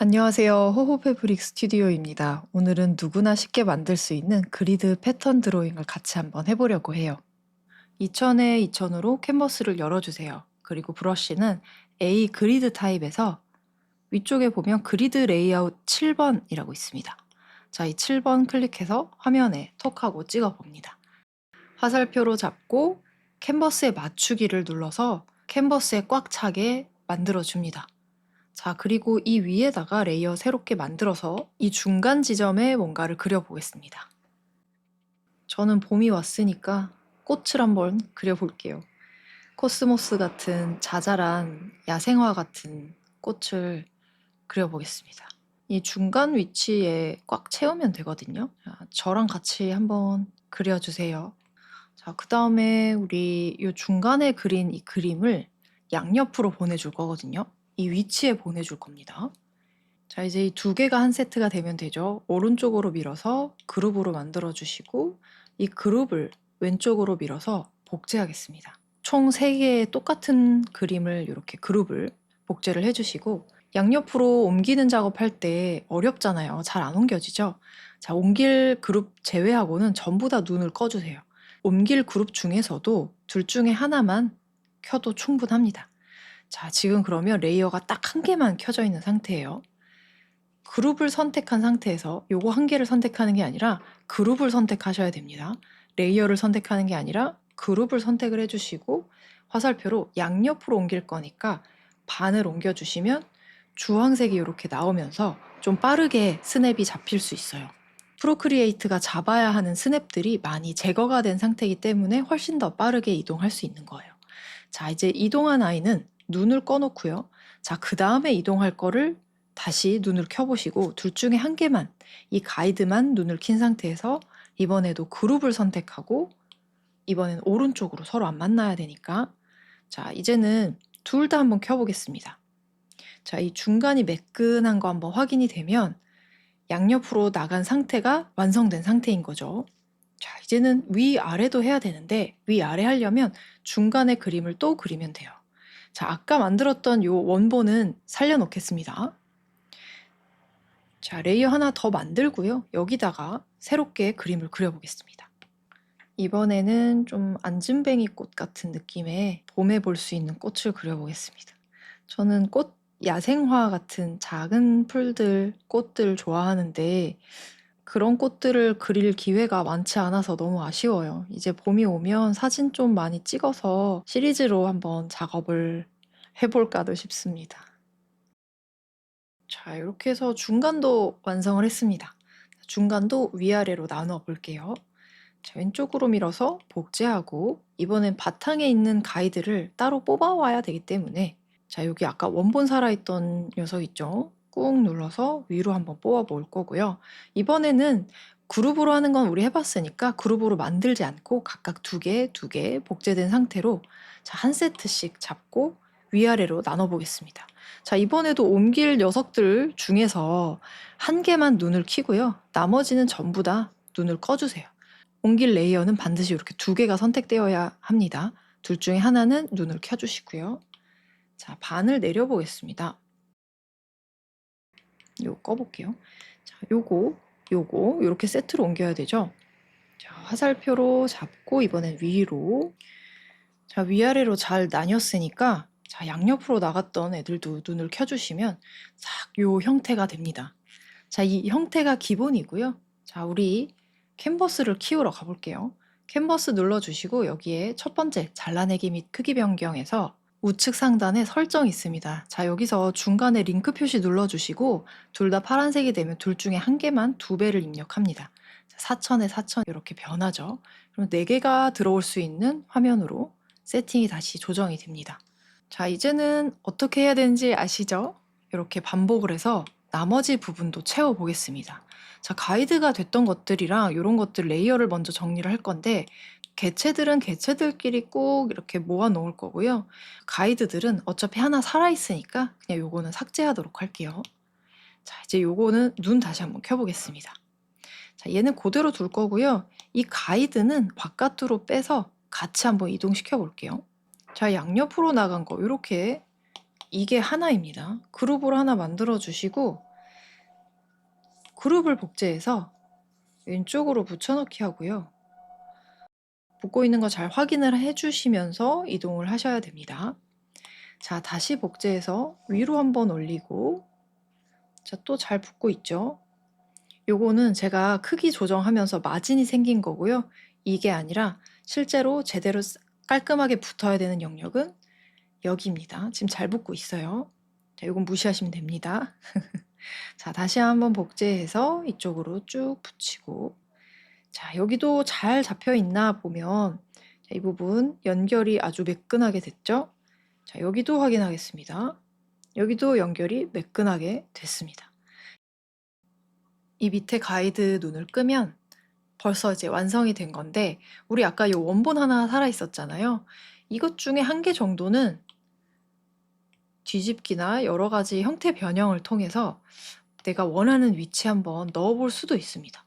안녕하세요. 호호패브릭 스튜디오입니다. 오늘은 누구나 쉽게 만들 수 있는 그리드 패턴 드로잉을 같이 한번 해보려고 해요. 2000에 2000으로 캔버스를 열어주세요. 그리고 브러쉬는 A 그리드 타입에서 위쪽에 보면 그리드 레이아웃 7번이라고 있습니다. 자, 이 7번 클릭해서 화면에 톡하고 찍어 봅니다. 화살표로 잡고 캔버스에 맞추기를 눌러서 캔버스에 꽉 차게 만들어 줍니다. 자, 그리고 이 위에다가 레이어 새롭게 만들어서 이 중간 지점에 뭔가를 그려보겠습니다. 저는 봄이 왔으니까 꽃을 한번 그려볼게요. 코스모스 같은 자잘한 야생화 같은 꽃을 그려보겠습니다. 이 중간 위치에 꽉 채우면 되거든요. 자, 저랑 같이 한번 그려주세요. 자, 그 다음에 우리 이 중간에 그린 이 그림을 양옆으로 보내줄 거거든요. 이 위치에 보내줄 겁니다. 자, 이제 이 두 개가 한 세트가 되면 되죠. 오른쪽으로 밀어서 그룹으로 만들어 주시고 이 그룹을 왼쪽으로 밀어서 복제하겠습니다. 총 3개의 똑같은 그림을 이렇게 그룹을 복제를 해주시고 양옆으로 옮기는 작업할 때 어렵잖아요. 잘 안 옮겨지죠? 자, 옮길 그룹 제외하고는 전부 다 눈을 꺼주세요. 옮길 그룹 중에서도 둘 중에 하나만 켜도 충분합니다. 자, 지금 그러면 레이어가 딱 한 개만 켜져 있는 상태예요. 그룹을 선택한 상태에서 요거 한 개를 선택하는 게 아니라 그룹을 선택하셔야 됩니다. 레이어를 선택하는 게 아니라 그룹을 선택을 해주시고 화살표로 양옆으로 옮길 거니까 반을 옮겨주시면 주황색이 이렇게 나오면서 좀 빠르게 스냅이 잡힐 수 있어요. 프로크리에이트가 잡아야 하는 스냅들이 많이 제거가 된 상태이기 때문에 훨씬 더 빠르게 이동할 수 있는 거예요. 자, 이제 이동한 아이는 눈을 꺼놓고요. 자, 그 다음에 이동할 거를 다시 눈을 켜보시고 둘 중에 한 개만, 이 가이드만 눈을 킨 상태에서 이번에도 그룹을 선택하고 이번엔 오른쪽으로 서로 안 만나야 되니까 자, 이제는 둘 다 한번 켜보겠습니다. 자, 이 중간이 매끈한 거 한번 확인이 되면 양옆으로 나간 상태가 완성된 상태인 거죠. 자, 이제는 위아래도 해야 되는데 위아래 하려면 중간에 그림을 또 그리면 돼요. 자, 아까 만들었던 요 원본은 살려놓겠습니다. 자, 레이어 하나 더 만들고요. 여기다가 새롭게 그림을 그려보겠습니다. 이번에는 좀 안진뱅이 꽃 같은 느낌의 봄에 볼 수 있는 꽃을 그려보겠습니다. 저는 꽃 야생화 같은 작은 풀들, 꽃들 좋아하는데 그런 꽃들을 그릴 기회가 많지 않아서 너무 아쉬워요. 이제 봄이 오면 사진 좀 많이 찍어서 시리즈로 한번 작업을 해볼까도 싶습니다. 자, 이렇게 해서 중간도 완성을 했습니다. 중간도 위아래로 나눠 볼게요. 자, 왼쪽으로 밀어서 복제하고 이번엔 바탕에 있는 가이드를 따로 뽑아와야 되기 때문에 자, 여기 아까 원본 살아있던 녀석 있죠? 꾹 눌러서 위로 한번 뽑아 볼 거고요. 이번에는 그룹으로 하는 건 우리 해봤으니까 그룹으로 만들지 않고 각각 두 개 복제된 상태로 자, 한 세트씩 잡고 위아래로 나눠 보겠습니다. 자, 이번에도 옮길 녀석들 중에서 한 개만 눈을 켜고요. 나머지는 전부 다 눈을 꺼주세요. 옮길 레이어는 반드시 이렇게 두 개가 선택되어야 합니다. 둘 중에 하나는 눈을 켜주시고요. 자, 반을 내려보겠습니다. 요거 꺼볼게요. 자, 요거 이렇게 세트로 옮겨야 되죠. 자, 화살표로 잡고 이번엔 위로. 자, 위아래로 잘 나뉘었으니까 자, 양옆으로 나갔던 애들도 눈을 켜주시면 싹 요 형태가 됩니다. 자, 이 형태가 기본이고요. 자, 우리 캔버스를 키우러 가볼게요. 캔버스 눌러주시고 여기에 첫 번째 잘라내기 및 크기 변경에서 우측 상단에 설정이 있습니다. 자, 여기서 중간에 링크 표시 눌러주시고 둘 다 파란색이 되면 둘 중에 한 개만 2배를 입력합니다. 4000에 4000 이렇게 변하죠. 그럼 4개가 들어올 수 있는 화면으로 세팅이 다시 조정이 됩니다. 자, 이제는 어떻게 해야 되는지 아시죠? 이렇게 반복을 해서 나머지 부분도 채워보겠습니다. 자, 가이드가 됐던 것들이랑 이런 것들 레이어를 먼저 정리를 할 건데 개체들은 개체들끼리 꼭 이렇게 모아 놓을 거고요. 가이드들은 어차피 하나 살아있으니까 그냥 요거는 삭제하도록 할게요. 자, 이제 요거는 눈 다시 한번 켜보겠습니다. 자, 얘는 그대로 둘 거고요. 이 가이드는 바깥으로 빼서 같이 한번 이동시켜 볼게요. 자, 양옆으로 나간 거 이렇게 이게 하나입니다. 그룹을 하나 만들어 주시고 그룹을 복제해서 왼쪽으로 붙여넣기 하고요. 붙고 있는 거 잘 확인을 해주시면서 이동을 하셔야 됩니다. 자, 다시 복제해서 위로 한번 올리고, 자, 또 잘 붙고 있죠? 요거는 제가 크기 조정하면서 마진이 생긴 거고요. 이게 아니라 실제로 제대로 깔끔하게 붙어야 되는 영역은 여기입니다. 지금 잘 붙고 있어요. 자, 요건 무시하시면 됩니다. 자, 다시 한번 복제해서 이쪽으로 쭉 붙이고, 자, 여기도 잘 잡혀 있나 보면 자, 이 부분 연결이 아주 매끈하게 됐죠? 자, 여기도 확인하겠습니다. 여기도 연결이 매끈하게 됐습니다. 이 밑에 가이드 눈을 끄면 벌써 이제 완성이 된 건데, 우리 아까 이 원본 하나 살아 있었잖아요. 이것 중에 한 개 정도는 뒤집기나 여러 가지 형태 변형을 통해서 내가 원하는 위치에 한번 넣어볼 수도 있습니다.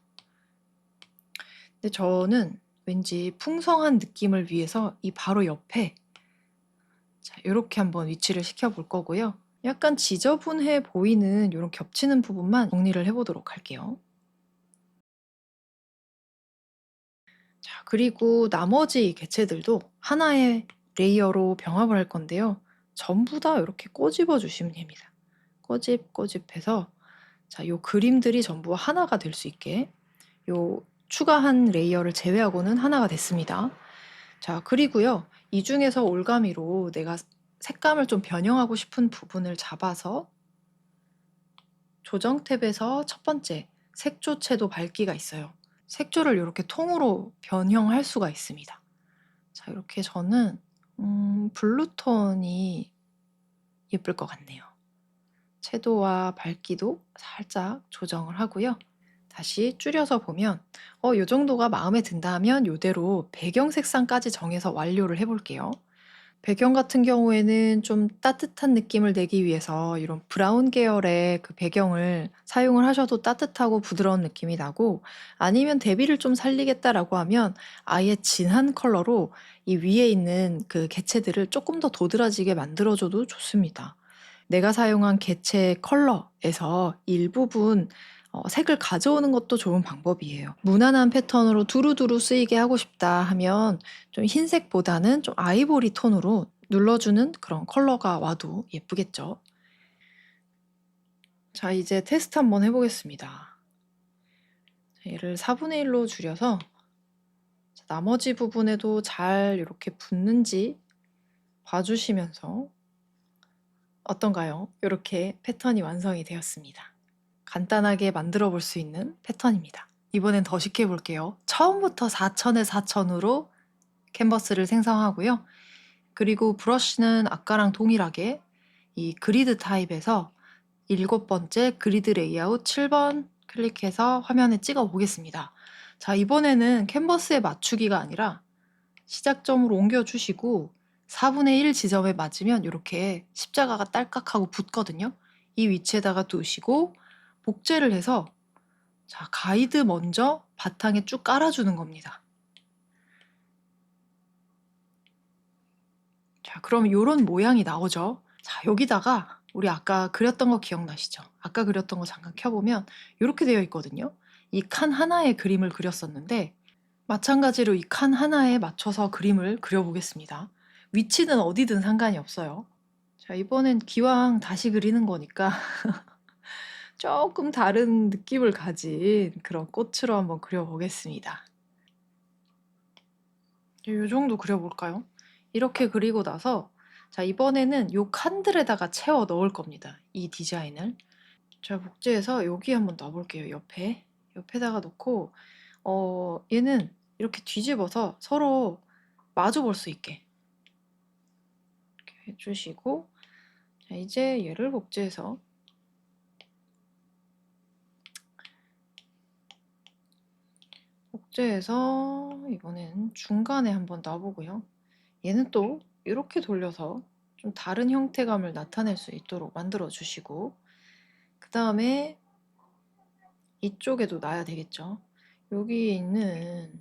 근데 저는 왠지 풍성한 느낌을 위해서 이 바로 옆에 자, 이렇게 한번 위치를 시켜볼 거고요. 약간 지저분해 보이는 이런 겹치는 부분만 정리를 해보도록 할게요. 자, 그리고 나머지 개체들도 하나의 레이어로 병합을 할 건데요. 전부 다 이렇게 꼬집어 주시면 됩니다. 꼬집꼬집해서 자, 요 그림들이 전부 하나가 될 수 있게 요 추가한 레이어를 제외하고는 하나가 됐습니다. 자, 그리고요. 이 중에서 올가미로 내가 색감을 좀 변형하고 싶은 부분을 잡아서 조정 탭에서 첫 번째 색조채도 밝기가 있어요. 색조를 이렇게 통으로 변형할 수가 있습니다. 자, 이렇게 저는 블루톤이 예쁠 것 같네요. 채도와 밝기도 살짝 조정을 하고요. 다시 줄여서 보면 요 정도가 마음에 든다면 요대로 배경 색상까지 정해서 완료를 해볼게요. 배경 같은 경우에는 좀 따뜻한 느낌을 내기 위해서 이런 브라운 계열의 그 배경을 사용을 하셔도 따뜻하고 부드러운 느낌이 나고, 아니면 대비를 좀 살리겠다라고 하면 아예 진한 컬러로 이 위에 있는 그 개체들을 조금 더 도드라지게 만들어줘도 좋습니다. 내가 사용한 개체 컬러에서 일부분 색을 가져오는 것도 좋은 방법이에요. 무난한 패턴으로 두루두루 쓰이게 하고 싶다 하면 좀 흰색보다는 좀 아이보리 톤으로 눌러주는 그런 컬러가 와도 예쁘겠죠. 자, 이제 테스트 한번 해보겠습니다. 얘를 4분의 1로 줄여서 나머지 부분에도 잘 이렇게 붙는지 봐주시면서 어떤가요? 이렇게 패턴이 완성이 되었습니다. 간단하게 만들어 볼 수 있는 패턴입니다. 이번엔 더 쉽게 해볼게요. 처음부터 4천에 4천으로 캔버스를 생성하고요. 그리고 브러쉬는 아까랑 동일하게 이 그리드 타입에서 7번째 그리드 레이아웃 7번 클릭해서 화면에 찍어 보겠습니다. 자, 이번에는 캔버스에 맞추기가 아니라 시작점으로 옮겨주시고 4분의 1 지점에 맞으면 이렇게 십자가가 딸깍하고 붙거든요. 이 위치에다가 두시고 복제를 해서 자, 가이드 먼저 바탕에 쭉 깔아주는 겁니다. 자, 그럼 이런 모양이 나오죠. 자, 여기다가 우리 아까 그렸던 거 기억나시죠? 아까 그렸던 거 잠깐 켜보면 이렇게 되어 있거든요. 이 칸 하나의 그림을 그렸었는데 마찬가지로 이 칸 하나에 맞춰서 그림을 그려보겠습니다. 위치는 어디든 상관이 없어요. 자, 이번엔 기왕 다시 그리는 거니까 조금 다른 느낌을 가진 그런 꽃으로 한번 그려보겠습니다. 이 정도 그려볼까요? 이렇게 그리고 나서 자, 이번에는 요 칸들에다가 채워 넣을 겁니다. 이 디자인을. 자, 복제해서 여기 한번 넣어볼게요. 옆에다가 놓고 얘는 이렇게 뒤집어서 서로 마주 볼 수 있게 이렇게 해주시고, 자, 이제 얘를 복제해서 이번엔 중간에 한번 놔보고요. 얘는 또 이렇게 돌려서 좀 다른 형태감을 나타낼 수 있도록 만들어 주시고, 그 다음에 이쪽에도 놔야 되겠죠. 여기에 있는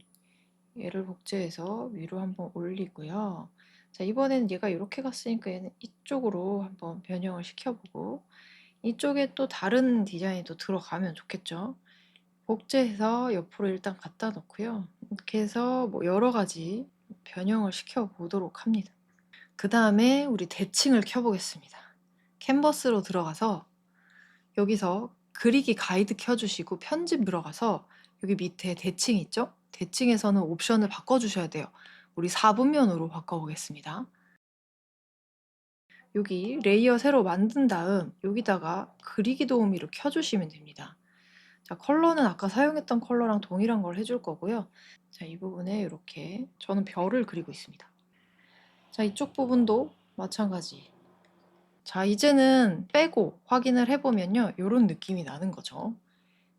얘를 복제해서 위로 한번 올리고요. 자, 이번에는 얘가 이렇게 갔으니까 얘는 이쪽으로 한번 변형을 시켜보고, 이쪽에 또 다른 디자인이 또 들어가면 좋겠죠. 복제해서 옆으로 일단 갖다 놓고요. 이렇게 해서 뭐 여러 가지 변형을 시켜 보도록 합니다. 그 다음에 우리 대칭을 켜보겠습니다. 캔버스로 들어가서 여기서 그리기 가이드 켜주시고 편집 들어가서 여기 밑에 대칭 있죠? 대칭에서는 옵션을 바꿔주셔야 돼요. 우리 4분면으로 바꿔보겠습니다. 여기 레이어 새로 만든 다음 여기다가 그리기 도우미를 켜주시면 됩니다. 자, 컬러는 아까 사용했던 컬러랑 동일한 걸 해줄 거고요. 자, 이 부분에 이렇게 저는 별을 그리고 있습니다. 자, 이쪽 부분도 마찬가지. 자, 이제는 빼고 확인을 해보면요. 이런 느낌이 나는 거죠.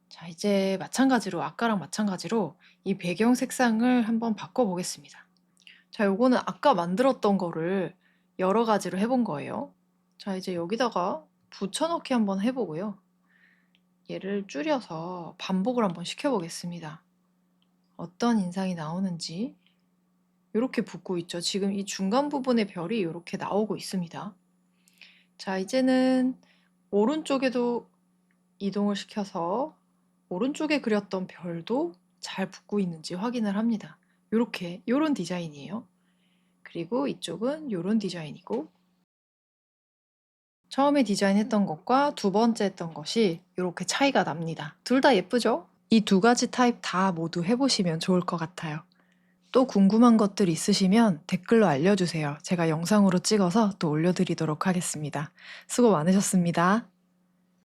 자, 이제 마찬가지로 아까랑 마찬가지로 이 배경 색상을 한번 바꿔보겠습니다. 자, 요거는 아까 만들었던 거를 여러 가지로 해본 거예요. 자, 이제 여기다가 붙여넣기 한번 해보고요. 얘를 줄여서 반복을 한번 시켜보겠습니다. 어떤 인상이 나오는지. 이렇게 붙고 있죠. 지금 이 중간 부분의 별이 이렇게 나오고 있습니다. 자, 이제는 오른쪽에도 이동을 시켜서 오른쪽에 그렸던 별도 잘 붙고 있는지 확인을 합니다. 이렇게, 이런 디자인이에요. 그리고 이쪽은 이런 디자인이고, 처음에 디자인했던 것과 두 번째 했던 것이 이렇게 차이가 납니다. 둘 다 예쁘죠? 이 두 가지 타입 다 모두 해보시면 좋을 것 같아요. 또 궁금한 것들 있으시면 댓글로 알려주세요. 제가 영상으로 찍어서 또 올려드리도록 하겠습니다. 수고 많으셨습니다.